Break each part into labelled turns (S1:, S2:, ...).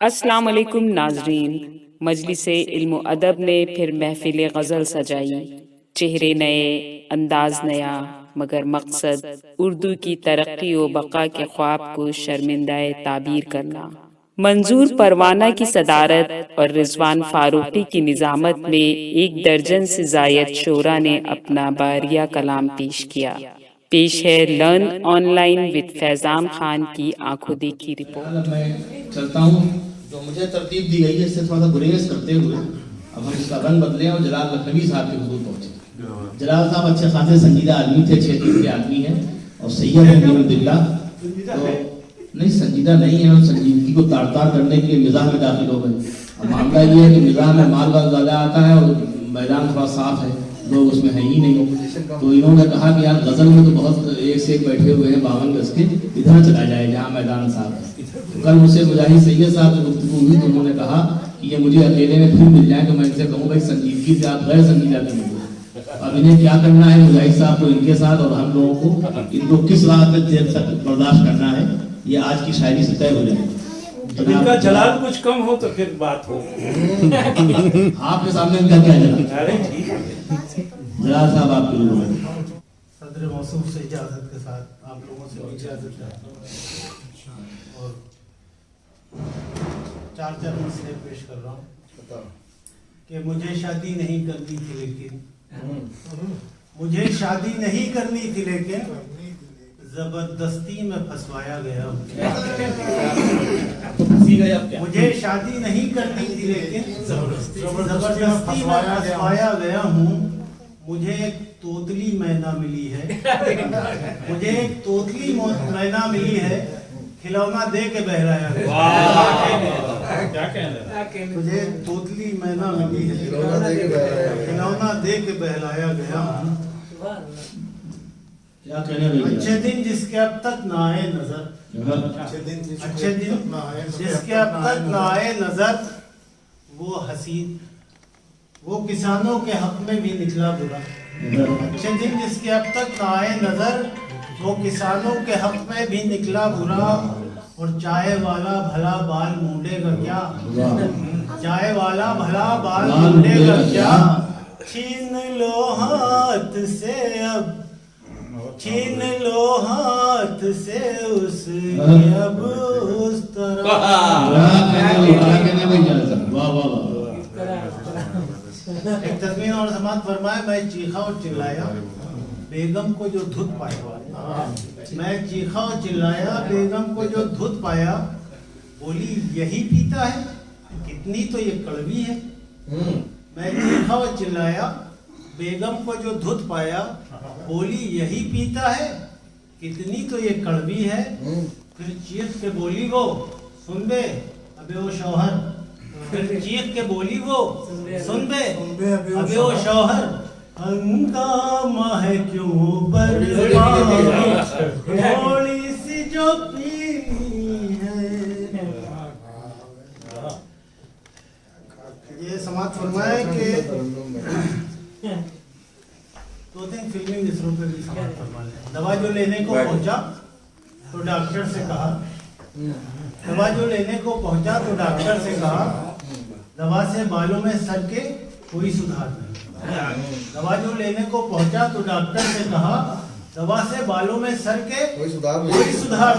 S1: السلام علیکم ناظرین، مجلس علم و ادب نے پھر محفل غزل سجائی۔ چہرے نئے، انداز نیا، مگر مقصد اردو کی ترقی و بقا کے خواب کو شرمندہ تعبیر کرنا۔ منظور پروانہ کی صدارت اور رضوان فاروقی کی نظامت میں 1 درجن سے زائد شعراء نے اپنا باریہ کلام پیش کیا۔ پیش ہے لرن آن لائن وتھ فیضان خان کی آنکھوں دیکھی رپورٹ۔
S2: میں چلتا ہوں، جو مجھے ترتیب دی گئی ہے اس سے تھوڑا سا گریز کرتے ہوئے اب ہم اس کا رنگ بدلیں اور جلال لکھنوی صاحب کے حضور پہنچے۔ جلال صاحب اچھے خاصے سنجیدہ آدمی تھے، 6 دن کے آدمی ہیں، اور سید ہیں الحمدللہ۔ تو نہیں سنجیدہ نہیں ہے، اور سنجیدگی کو تاڑ تاڑ کرنے کے لیے مزاح میں داخل ہو گئے۔ اب معاملہ یہ ہے کہ مزاح میں مال بال زیادہ آتا ہے اور میدان تھوڑا صاف ہے، لوگ اس میں ہیں ہی نہیں۔ تو انہوں نے کہا کہ یار غزل میں تو بہت ایک سے ایک بیٹھے ہوئے ہیں 52 گز کے، ادھر چلا جائے جہاں میدان صاف ہے۔ کل مجھ سے مجاہد سید صاحب سے گفتگو ہوئی تو انہوں نے کہا کہ یہ مجھے اکیلے میں پھر مل جائیں تو میں ان سے کہوں بھائی سنجیدگی سے آپ غیر سنجیدہ کیوں ہو۔ اب انہیں کیا کرنا ہے مجاہد صاحب کو ان کے ساتھ اور ہم لوگوں کو ان کو کس راہ پہ دیر تک برداشت کرنا ہے، یہ آج کی شاعری سے طے ہو جائے۔
S3: ان کا جلال کچھ کم ہو تو پھر بات ہو۔
S2: آپ کے سامنے ان کا کیا جلال؟ جلال صاحب آپ کے لوگ
S4: صدر موصوف سے اجازت کے ساتھ آپ لوگوں سے اجازت چاہتا ہوں اور 4 مسئلے پیش کر رہا ہوں کہ مجھے شادی نہیں کرنی تھی لیکن زبردستی میں پھنسوایا گیا ہوں۔ مجھے شادی نہیں کرنی تھی لیکن زبردستی میں پھنسوایا گیا ہوں۔ مجھے ایک توتلی مینا ملی ہے، کھلونا دے کے بہلایا گیا۔ مجھے توتلی مینا ملی ہے، کھلونا دے کے بہلایا گیا ہوں۔ اچھے دن جس کے اب تک نہ آئے نظر، وہ حسین وہ کسانوں کے حق میں بھی نکلا برا۔ اچھے دن جس کے اب تک نہ آئے نظر، وہ کسانوں کے حق میں بھی نکلا برا۔ اور چائے والا بھلا بال مونڈے گا کیا، چھین لو ہاتھ سے اس کی اب اس طرح۔ ایک تضمین اور سماعت فرمائے، میں چیخا اور چلایا بیگم کو جو دھت پایا، بولی یہی پیتا ہے کتنی تو یہ کڑوی ہے۔ میں چیخا اور چلایا بیگم کو جو دھت پایا، بولی یہی پیتا ہے کتنی تو یہ کڑوی ہے۔ پھر چیخ کے بولی وہ سن بے ابے وہ شوہر، ابے وہ شوہر، ہنگامہ ہے کیوں برپا، تھوڑی سی جو پینی ہے۔ یہ سماعت فرمائے کہ 2-3 فلمی مصروں پہ بھی سماعت فرما لیں۔ دوا جو لینے کو پہنچا تو ڈاکٹر سے کہا دوا سے بالوں میں سر کے کوئی سدھار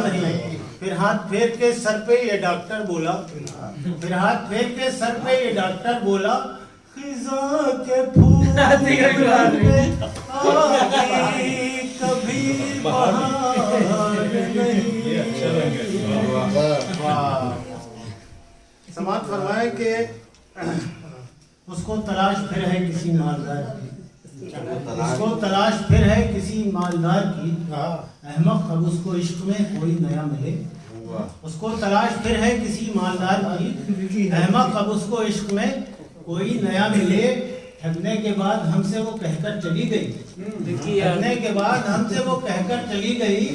S4: نہیں۔ پھر ہاتھ پھیر کے سر پہ یہ ڈاکٹر بولا، خزاں کے پھول کبھی بہار نہیں۔ سماعت فرمائے کہ اس کو تلاش پھر ہے کسی مالدار کی، احمق اب اس کو عشق میں کوئی نیا ملے۔ ٹھگنے کے بعد ہم سے وہ کہہ کر چلی گئی،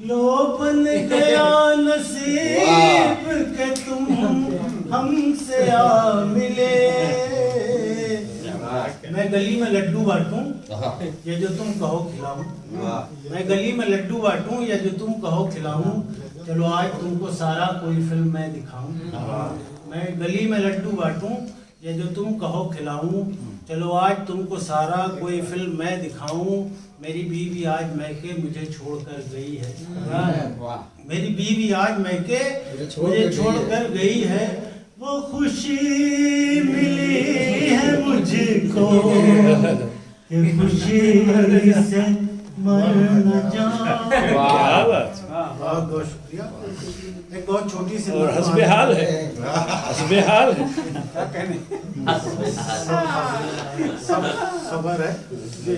S4: لو بن گیا نصیب کہ تم ہم سے آ ملے۔ میں گلی میں لڈو بانٹوں یہ جو تم کہو کھلاؤں، चलो आज तुमको सारा कोई फिल्म मैं दिखाऊं, मैं गली में लड्डू बांटूं, ये जो तुम कहो खिलाऊं, चलो आज तुमको सारा कोई फिल्म मैं दिखाऊं, मेरी बीवी आज मैके मुझे छोड़कर गई है, मेरी बीवी आज मैके मुझे छोड़कर गई है, वो खुशी मिली है मुझको कि खुशी से मर न जाऊं।
S3: क्या बात।
S4: बहुत बहुत शुक्रिया। एक बहुत छोटी सी
S3: और हस्बेहाल है, हस्बेहाल है।
S4: क्या कहने, सब खबर है।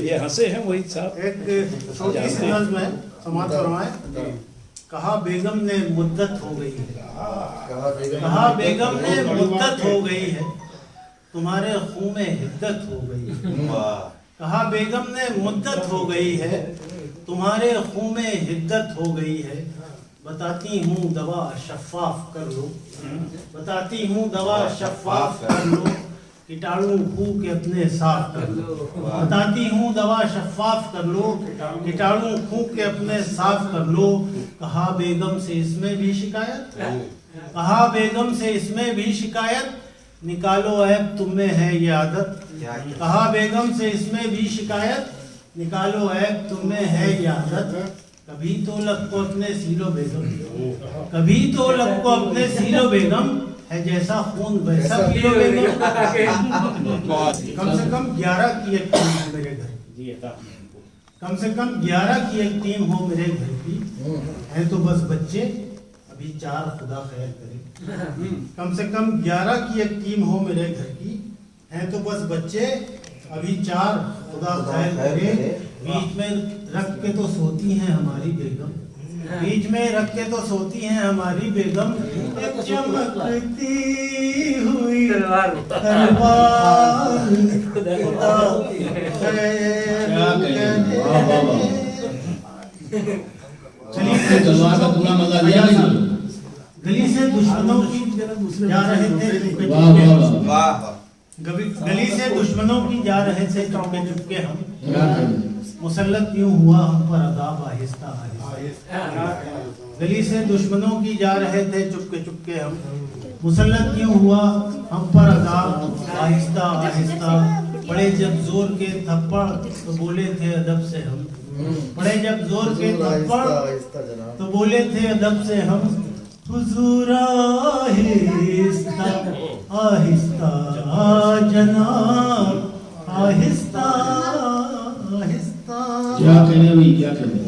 S3: ये हंसे हैं वही साहब।
S4: एक छोटी सी नज़्म है, समाप्त फरमाएं। कहा बेगम ने मुद्दत हो गई है, कहा बेगम ने मुद्दत हो गई है, तुम्हारे खून में हिद्दत हो गई है, कहा बेगम ने मुद्दत हो गई है, तुम्हारे खून में हिद्दत हो गई है, बताती हूँ दवा शफ़ाफ कर लो, बताती हूँ दवा शफ़ाफ कर लो, कीटाणु खून के अपने साफ कर लो, बताती हूँ दवा शफ़ाफ कर लो, कीटाणु खून के अपने साफ कर लो, कहा बेगम से इसमें भी शिकायत, कहा बेगम से इसमें भी शिकायत, निकालो ऐब तुम में है ये आदत, कहा बेगम से इसमें भी शिकायत, निकालो ऐब तुम में है ये आदत, कभी तो लब को अपने सीलो बेगम, कभी तो लब को अपने सीलो बेगम, है जैसा खून वैसा पियो बेगम। कम से कम 11 की एक टीम हो मेरे घर की, कम से कम 11 की एक टीम हो मेरे घर की, है तो बस बच्चे अभी 4 खुदा खैर करे, कम से कम 11 की एक टीम हो मेरे घर की, है तो बस बच्चे अभी 4 खुदा खैर करे, बीच में रख के तो सोती हैं हमारी बेगम, बीच में रख के तो सोती हैं हमारी बेगम, एक चमकती हुई तलवार
S2: चलिए तलवार का पूरा मजा लिया नहीं।
S4: गली से दुश्मनों की जा रहे थे, गली से दुश्मनों की जा रहे थे चुपके चुपके हम, मुसल्लत यूं हुआ हम पर अदाब आहिस्ता आहिस्ता, गली से दुश्मनों की जा रहे थे चुपके चुपके हम, मुसल्लत यूं हुआ हम पर अदाब आहिस्ता आहिस्ता, पड़े जब जोर के थप्पड़ तो बोले थे अदब से हम, पड़े जब जोर के थप्पड़ तो बोले थे अदब से हम, हुजूर आहिस्ता आहिस्ता जनाब आहिस्ता आहिस्ता।
S2: क्या कहने भाई, क्या कहने।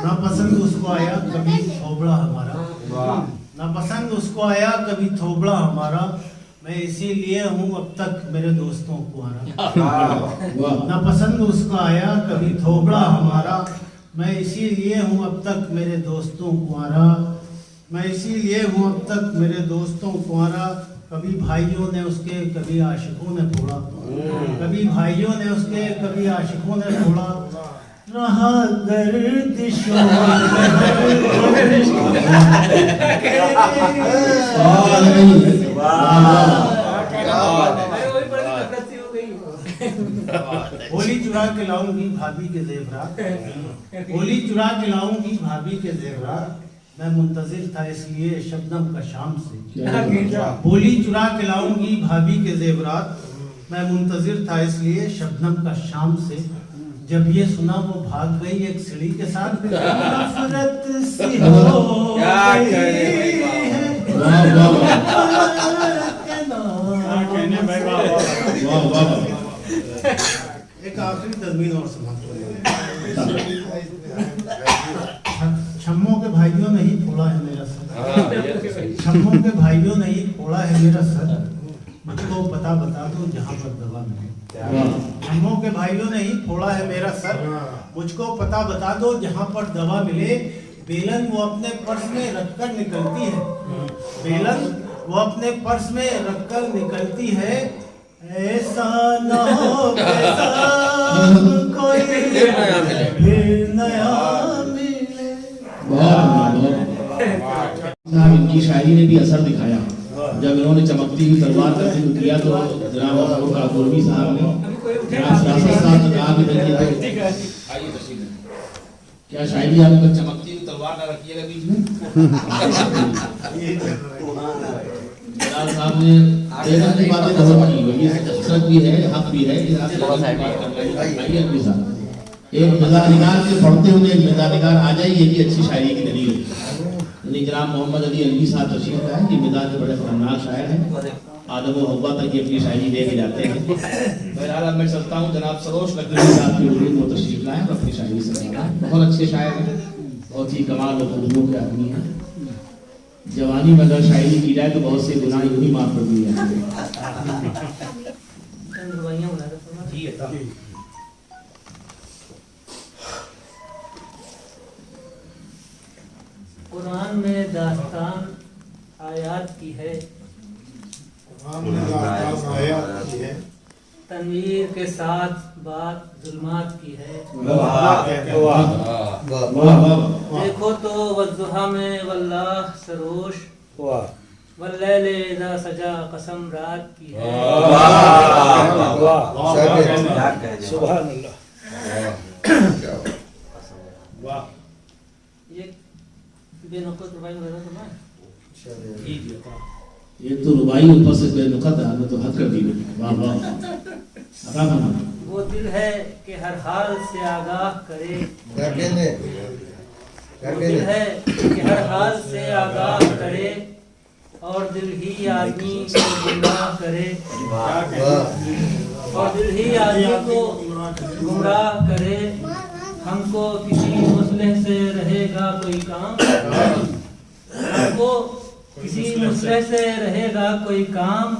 S4: ना पसंद उसको आया कभी थोबड़ा हमारा, ना पसंद उसको आया कभी थोबड़ा हमारा, मैं इसीलिए हूँ अब तक मेरे दोस्तों को आना, ना पसंद उसको आया कभी थोबड़ा हमारा, मैं इसीलिए हूँ अब तक मेरे दोस्तों को आना, मैं इसीलिए हूँ अब तक मेरे दोस्तों को आना, कभी भाइयों ने उसके कभी आशिकों ने फोड़ा, कभी भाइयों ने उसके कभी आशिकों ने फोड़ा, रहा गर्दिशों होली चुरा के लाऊंगी भाभी के जेवरात, होली चुरा के लाऊंगी भाभी के जेवरात, मैं मुंतजिर था इसलिए शबनम का शाम से, होली चुरा के लाऊंगी भाभी के जेवरात, मैं मुंतजिर था इसलिए शबनम का शाम से, जब ये सुना वो भाग गई एक सीढ़ी के साथ, नफरत सी हो गई है, एक आखिरी तज़मीन और समाप्त करेंगे। छम्मों के भाइयों ने ही फोड़ा है मेरा सर, छम्मों के भाइयों ने ही फोड़ा है मेरा सर, मुझको पता बता दो जहाँ पर दवा मिले, छम्मों के भाइयों ने ही फोड़ा है मेरा सर, मुझको पता बता दो जहाँ पर दवा मिले, बेलन वो अपने पर्स में रखकर निकलती है, बेलन वो अपने पर्स में रखकर निकलती है, ऐसा न हो कोई फिर नया मिले।
S2: साहब इनकी शायरी ने भी असर दिखाया, जब इन्होंने चमकती हुई तलवार का जिक्र किया तो जनाब अब्दुल कादरवी साहब ने जनाब सियासत साहब ने कहा कि देखिए क्या शायरी आपको चमकती हुई तलवार दोबारा ना रखिएगा बीच में। जलाल साहब ने बेगम की बातें बहुत की, ये कसरत भी है, हक भी है कि आप बात कर रहे हैं। आइए अभी साहब, एक मिजानिगार के पढ़ते हुए एक मिजानिगार आ जाए, ये भी अच्छी शायरी की दलील है। जनाब मोहम्मद अली अलवी साहब तशरीफ लाए, ये मिजाज बड़े खतरनाक शायर हैं, आदम व हव्वा तक ये अपनी शायरी दे के जाते हैं। बहरहाल अब मैं चलता हूँ, जनाब सरोज लखनवी साहब की हुजूर में तशरीफ लाए और अपनी शायरी से बहुत अच्छे शायर हैं, बहुत ही कमाल और खुशबू के आदमी हैं। जवानी में अगर शायरी की जाए तो बहुत से गुनाह यूं ही माफ कर दिए जाते हैं।
S5: कुरान में दास्तान आयात की है, तनवीर के साथ बात जुल्मात की है। देखो तो वज़्ज़ुहा में वल्लाह सरोश, वल्लैल इज़ा सजा कसम रात की है।
S3: सुभान अल्लाह।
S5: ये बेनुक़त रुबाई में रहता था।
S2: ये तो रुबाई ऊपर से बेनुक़त है, आपने तो हद कर दी। वाह वाह, अता फरमा।
S5: वो दिल है कि हर हाल से आगाह करे, वो दिल है कि हर हाल से आगाह करे, और दिल ही आदमी को गुमराह करे, और दिल ही आदमी को गुमराह करे। हमको किसी मुस्लिह से रहेगा कोई काम, हमको किसी मुस्लिह से रहेगा कोई काम,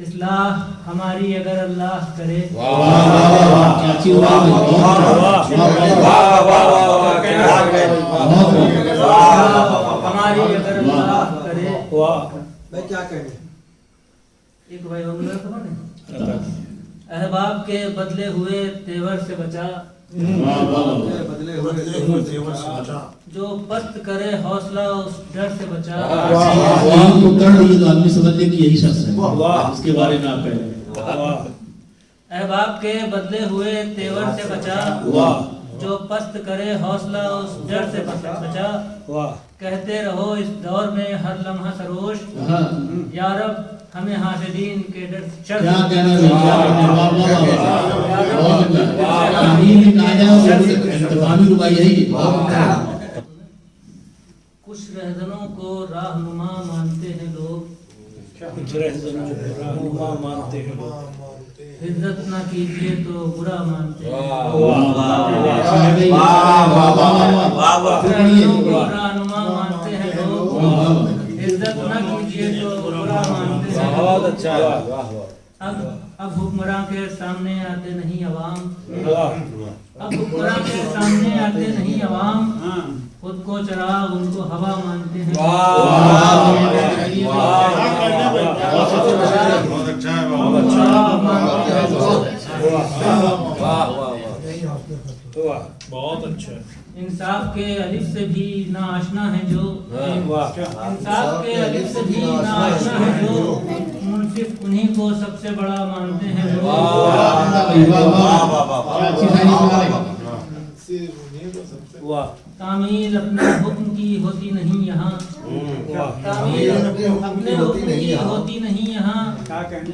S5: इस्लाह हमारी अगर अल्लाह करे।
S2: क्या अच्छी बात है।
S5: हमारी अगर अल्लाह करे।
S6: मैं क्या कहूँ,
S5: एक भाई अहबाब के बदले हुए तेवर से बचा,
S6: बदले हुए तेवर से बचा,
S5: जो पस्त करे हौसला उस डर से बचा।
S2: आदमी समझ ले कि यही शख्स है, इसके बारे में आप कह रहे हैं।
S5: अहबाब के बदले हुए तेवर से बचा, जो पस्त करे हौसला उस डर से बचा। कहते रहो इस दौर में हर लम्हा सरोश, या रब हमें हासिदीन के डर
S2: क्या कहना है, इंतकामी रुबाई है ये।
S5: कुछ रहजनों को राहनुमा मानते हैं लोग,
S3: मानते हैं लोग।
S5: इज्जत न कीजिए तो बुरा मानते हैं। राहनुमा मानते हैं लोग, इज्जत न कीजिए तो बुरा मानते हैं।
S3: बहुत अच्छा है।
S5: अब हुक्मरान के सामने आते नहीं अवाम, अब हुक्मरान के सामने आते नहीं अवाम, खुद को चराग उनको हवा मानते हैं।
S3: बहुत अच्छा।
S5: इंसाफ के अलिफ से भी ना आशना है जो, इंसाफ के अलिफ से भी ना आशना है जो, मुनसिफ उन्हीं को सबसे बड़ा मानते हैं लोग। तामील अपने हुक्म की होती नहीं यहाँ, तामील अपने हुक्म की होती नहीं यहाँ,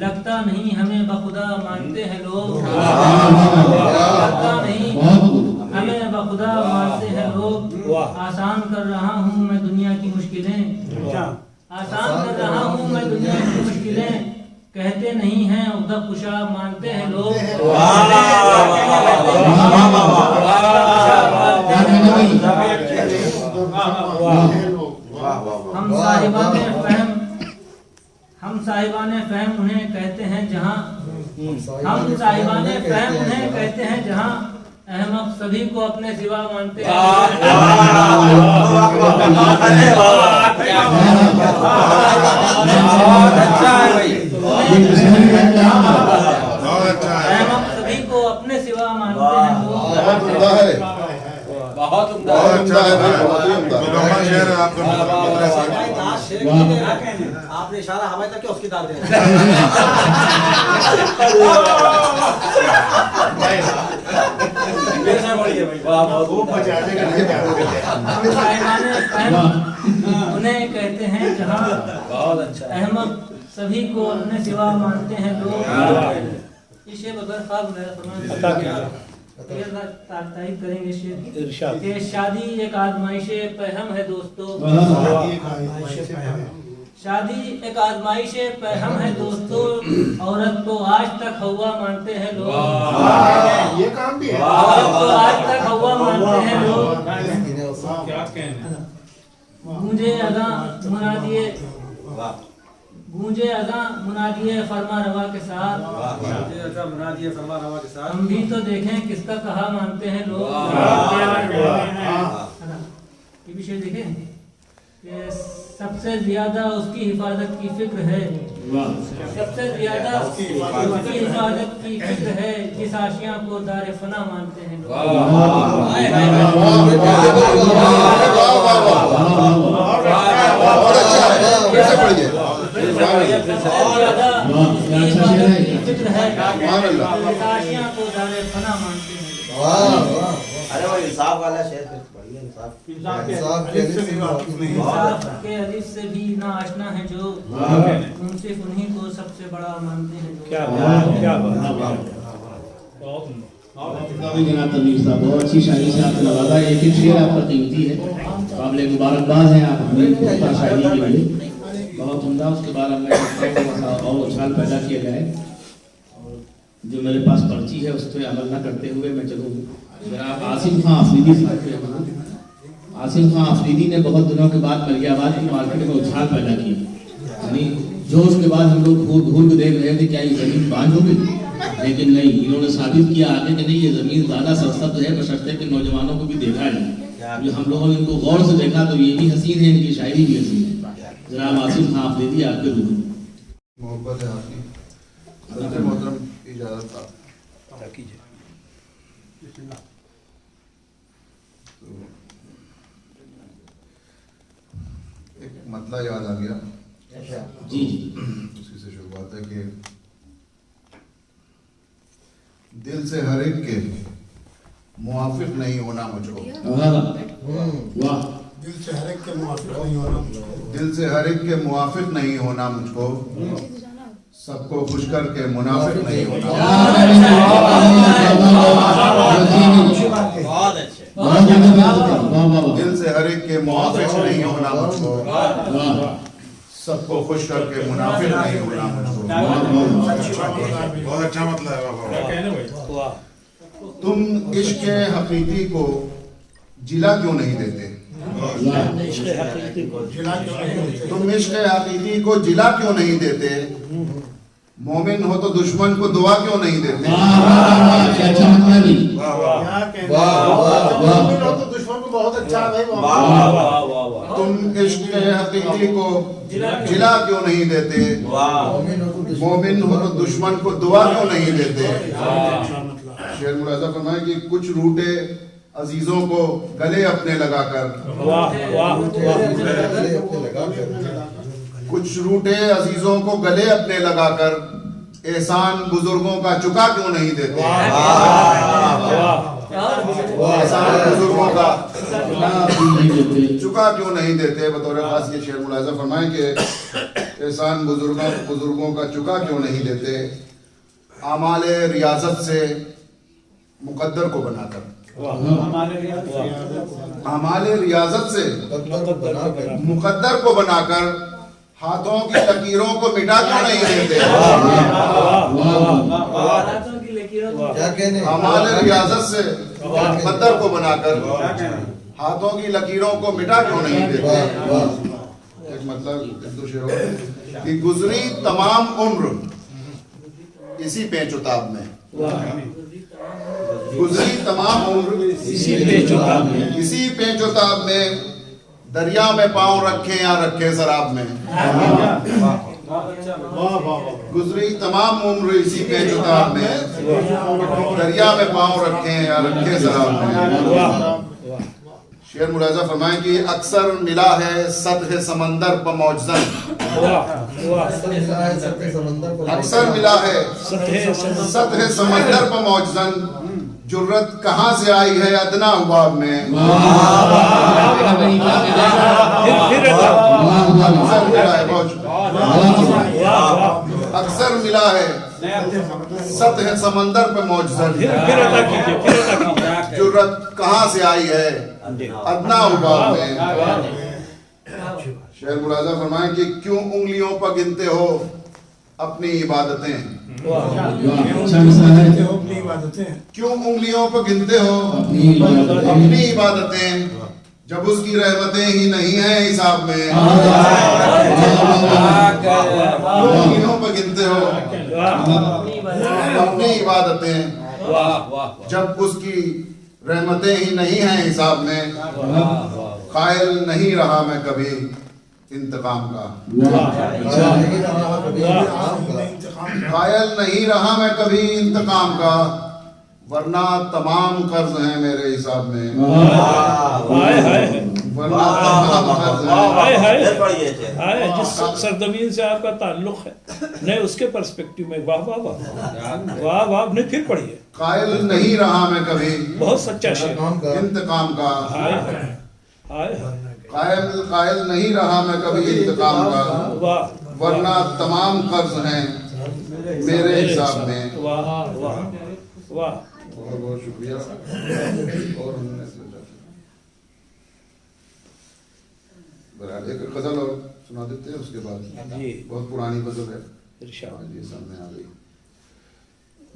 S5: लगता नहीं हमें बखुदा मानते हैं लोग। लगता नहीं हमें बखुदा मानते हैं लोग। आसान कर रहा हूँ मैं दुनिया की मुश्किलें, आसान कर रहा हूँ मैं दुनिया की मुश्किलें, कहते नहीं हैं उद्दब कुशा मानते हैं लोग। हम साहिबाने फहम उन्हें कहते हैं जहाँ, हम साहिबाने फहम उन्हें कहते हैं जहाँ, अहमद सभी को अपने सिवा मानते हैं। अहमद सभी को अपने सिवा मानते हैं।
S7: बहुत उम्दा है, बहुत अच्छा है, बहुत ही उम्दा। शेर है आपका। आपने इशारा हवाई तक क्या उसकी दाल दे
S5: उन्हें कहते हैं जहाँ अहमद सभी को अपने सिवा मानते हैं लोग। इसे बगैर ख्वाब तारीफ करेंगे शेर कि शादी एक आजमाइश पहम है दोस्तों, शादी एक आजमाइश पहम है दोस्तों, औरत को आज तक हवा मानते हैं लोग,
S6: ये काम भी है।
S5: औरत को आज तक हवा मानते हैं लोग।
S3: क्या कहना
S5: गूंजे अज़ां मुनादिए, गूंजे अज़ां मुनादिए फरमा रवा के साथ, हम भी तो देखें किसका कहा मानते हैं लोग। ये भी शेर देखें कि सबसे ज्यादा उसकी हिफाजत की फिक्र है, सबसे ज्यादा उसकी हिफाजत की फिक्र है, जिस आशियां को दार फना मानते हैं लोग।
S7: अरे वो इंसाफ वाला शेर बढ़िया इंसाफ
S5: के अलिफ से भी ना आशना है जो, उनसे उन्हीं को सबसे बड़ा मानते हैं जो।
S3: क्या बात, क्या बात।
S2: जनाब तनवीर साहब बहुत अच्छी शायरी से आपने नवाजा। एक एक शेर आपका कीमती है, काबिल मुबारकबाद है आप हमें शायरी के लिए, बहुत उम्दा। उसके बाद हमें और उछाल पैदा किया जाए। और जो मेरे पास पर्ची है उस पर अमल न करते हुए मैं चलूँ। जनाब आसिम खां अफरीदी साहब, आसिम खां अफरीदी ने बहुत दिनों के बाद मलियाबाद की मार्केट में उछाल पैदा किया। यानी जो उसके बाद हम लोग घूर के देख रहे थे क्या ये जमीन बांझ हो गई, लेकिन नहीं, इन्होंने साबित किया आगे कि नहीं, ये जमीन ज़्यादा सरसब्ज है, बशर्ते के नौजवानों को भी देखा जाए। जो हम लोगों ने इनको गौर से देखा तो ये भी हसीन है, इनकी शायरी भी हसीन है। जनाब आसिम खां अफरीदी आपके रूप में
S6: मोहब्बत है आपकी, सबसे मोहतरम इजाजत था। तो एक मतला याद आ गया
S2: जी जी।
S6: उसी से शुरुआत है कि दिल से हर एक के मुआफिक नहीं होना मुझको,
S2: वाह,
S6: दिल से हर एक के मुआफिक नहीं होना, दिल से हर एक के मुआफिक नहीं होना मुझको, सबको खुश करके मुनाफिक नहीं होना। दिल से हर एक के मुआफिक नहीं होना मुझको, सबको खुश करके मुनाफिक नहीं होना मुझको। बहुत अच्छा मतलब है। तुम इश्क हकीकी को जिला क्यों नहीं देते, तुम इश्क हकीकी को जिला क्यों नहीं देते, मोमिन हो तो दुश्मन को दुआ क्यों नहीं देते। मोमिन हो तो दुश्मन को बहुत अच्छा है। तुम इश्क हकीकी को जिला क्यों नहीं देते, मोमिन हो तो दुश्मन को दुआ क्यों नहीं देते। शेर मुलाजा फरमाए कि कुछ रूठे अजीजों को गले अपने लगाकर, कुछ रूठे अजीजों को गले अपने लगाकर, एहसान बुजुर्गों का चुका क्यों नहीं देते। एहसान बुजुर्गों का चुका क्यों नहीं देते। बतौर खास ये शेर मुलाजा फरमाए कि एहसान बुजुर्गों का चुका क्यों नहीं देते। आमाले रियाजत से मुकद्दर को बनाकर, आमाले रियाजत से मुकद्दर को बनाकर, हाथों की लकीरों को मिटा क्यों नहीं देते। आमाले रियाजत से मुकद्दर को बनाकर, हाथों की लकीरों को मिटा क्यों नहीं देते। एक मतलब दो शेरों कि गुजरी तमाम उम्र इसी पेचुताब में, गुजरी तमाम उम्र इसी पेचुताब में, दरिया में पांव रखे या रखे शराब में। गुजरी तमाम उम्र इसी पेचुताब में, दरिया में पांव रखे या रखे शराब में। शेर मुलाजा फरमाएं कि अक्सर मिला है सतह समंदर पर मौजज़न, अक्सर मिला है सतह समंदर पर मौजज़न, जुर्रत कहाँ से आई है अदना हुबाब में। अक्सर मिला है सतह समंदर पे मौजज़न, जुर्रत कहाँ से आई है अदना हुबाब में। शेर मुलाजा फरमाएं कि क्यों उंगलियों पर गिनते हो अपनी इबादतें, क्यों उंगलियों पर गिनते हो अपनी इबादतें, जब उसकी रहमतें ही नहीं है हिसाब में। क्यों उंगलियों पर गिनते हो अपनी इबादतें, जब उसकी रहमतें ही नहीं हैं हिसाब में। कायल नहीं रहा मैं कभी इंतकाम का, कायल नहीं रहा मैं कभी इंतकाम का, वरना तमाम कर्ज हैं मेरे हिसाब में, वरना तमाम कर्ज हैं।
S3: जिस सरजमीन से आपका ताल्लुक है, नहीं उसके पर्सपेक्टिव में वाह वाह वाह वाह वाह, नहीं फिर पढ़िए।
S6: कायल नहीं रहा मैं कभी
S3: बहुत सच्चा शेर,
S6: इंतकाम का,
S3: हाय
S6: कायल नहीं रहा मैं कभी इंतकाम का,
S3: वाह,
S6: वरना तमाम कर्ज हैं मेरे हिसाब में।
S3: वाह वाह वाह।
S6: बहुत बहुत शुक्रिया। और हमने बहरहाल एक गजल और सुना देते हैं, उसके बाद
S3: जी
S6: बहुत पुरानी गजल है,
S3: इरशाद।
S6: आज ये सामने आ गई।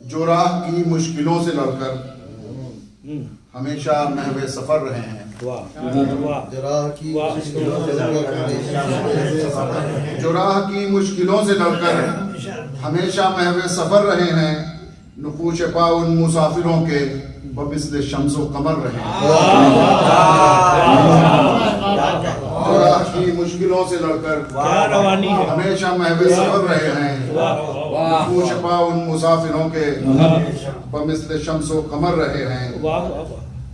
S6: जो राह की मुश्किलों से लड़कर हमेशा महवे सफर रहे हैं,
S3: वाह वाह,
S6: जो राह की मुश्किलों से लड़कर हमेशा महवे सफर रहे हैं, नुकूश पा उन मुसाफिरों के बमिस्ल शम्सो कमर रहे हैं। जो राह की मुश्किलों से लड़कर हमेशा महवे सफर रहे हैं, नुकूश पा उन मुसाफिरों के बमिस्ल शम्सो कमर रहे हैं।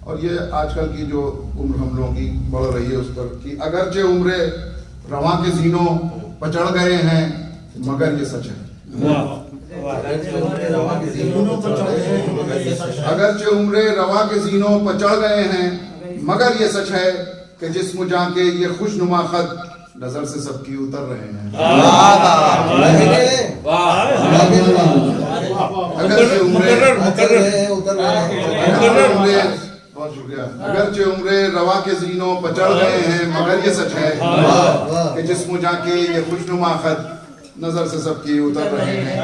S6: और ये आजकल की जो उम्र हम लोगों की बढ़ रही है उस पर कि अगरचे उम्रे रवा के जीनों पर चढ़ गए हैं, मगर ये सच है। अगरचे उम्रे रवा के जीनों पर चढ़ गए हैं, मगर ये सच है कि जिस्म जाके ये खुशनुमा खत नजर से सबकी उतर रहे हैं। अगरचे उम्रे बहुत शुक्रिया। अगरचे उम्रे रवा के जीनों पर चढ़ गए हैं, मगर ये सच है कि जिस्म जाके ये खुशनुमा खत नजर से सबकी उतर रहे हैं।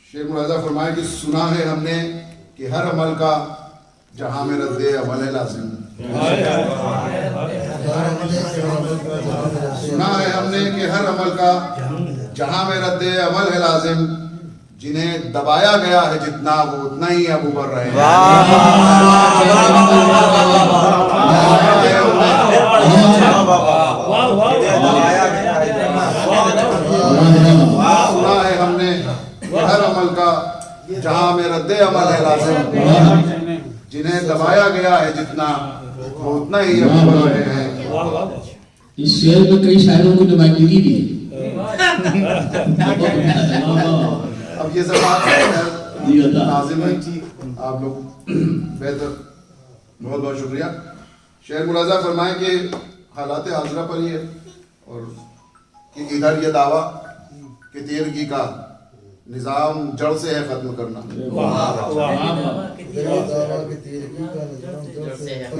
S6: शेर मुलाजा फरमाए कि सुना है हमने कि हर अमल का जहां में रद्दे अमल है लाजिम, सुना है हमने कि हर अमल का जहां में रद्दे अमल है लाजिम, जिन्हें दबाया गया है जितना वो उतना ही अब उभर रहे हैं। सुना है हमने कि हर अमल का जहां में रद्दे अमल है लाजिम, जिन्हें दबाया गया है जितना वो उतना ही अब उभर रहे हैं।
S2: इस शेर में कई शायरों की नुमाइंदगी भी है।
S6: अब ये सब नाज़िम है, आप लोग बेहतर, बहुत बहुत शुक्रिया। शेर मुलाजा फरमाएं कि हालात हाजरा पर ही है और कि इधर ये दावा कि तेरगी का निज़ाम जड़ से है ख़त्म करना,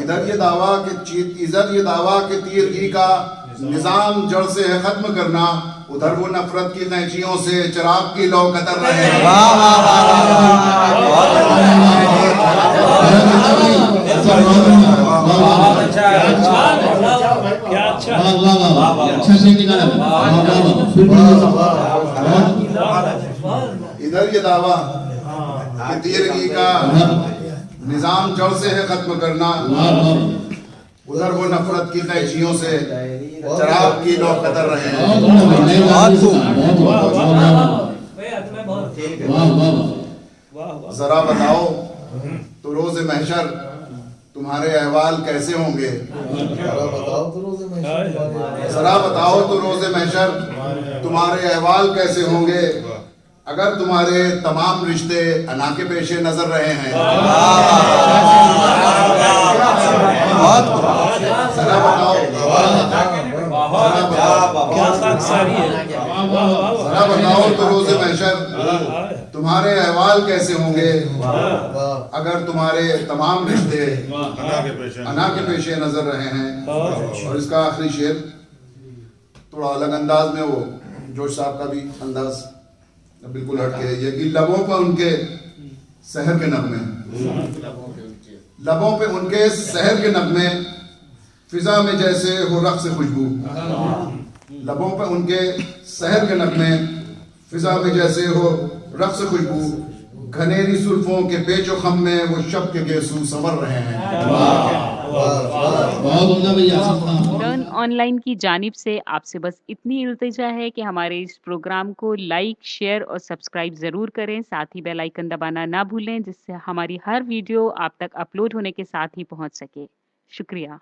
S6: इधर ये दावा कि तीरगी का निज़ाम जड़ से है ख़त्म करना, उधर वो नफरत की कैंचियों से चिराग की लौ कतर रहे हैं। इधर ये दावा कि तीरगी का निज़ाम जड़ से है ख़त्म करना, उधर वो नफरत की कैंचियों से चिराग की लौ कतर रहे हैं। जरा बताओ तो रोज़े महशर तुम्हारे अहवाल कैसे होंगे? ज़रा बताओ तो रोज़े महशर तुम्हारे अहवाल कैसे होंगे अगर तुम्हारे तमाम रिश्ते अना के पेशे नजर रहे हैं। ज़रा बताओ,
S3: क्या सारी है।
S6: ज़रा बताओ तो रोज़े महशर तुम्हारे अहवाल कैसे होंगे अगर तुम्हारे तमाम रिश्ते अना के पेशे नजर रहे हैं। और इसका आखिरी शेर थोड़ा अलग अंदाज में, वो जोश साहब का भी अंदाज बिल्कुल हटके है, ये कि लबों पर उनके सहर के नगमे, लबों पे उनके सहर के नगमे, फिजा में जैसे हो रक्स खुशबू। लबों पे उनके सहर के नगमे, फिजा में जैसे हो रक्स खुशबू, घनेरी सुल्फों के पेचो खम में वो शब के गेसू संवर रहे हैं।
S2: बहुत उम्दा भैया।
S1: टर्न ऑनलाइन की जानिब से आपसे बस इतनी इल्तिजा है कि हमारे इस प्रोग्राम को लाइक, शेयर और सब्सक्राइब ज़रूर करें। साथ ही बेल आइकन दबाना ना भूलें, जिससे हमारी हर वीडियो आप तक अपलोड होने के साथ ही पहुंच सके। शुक्रिया।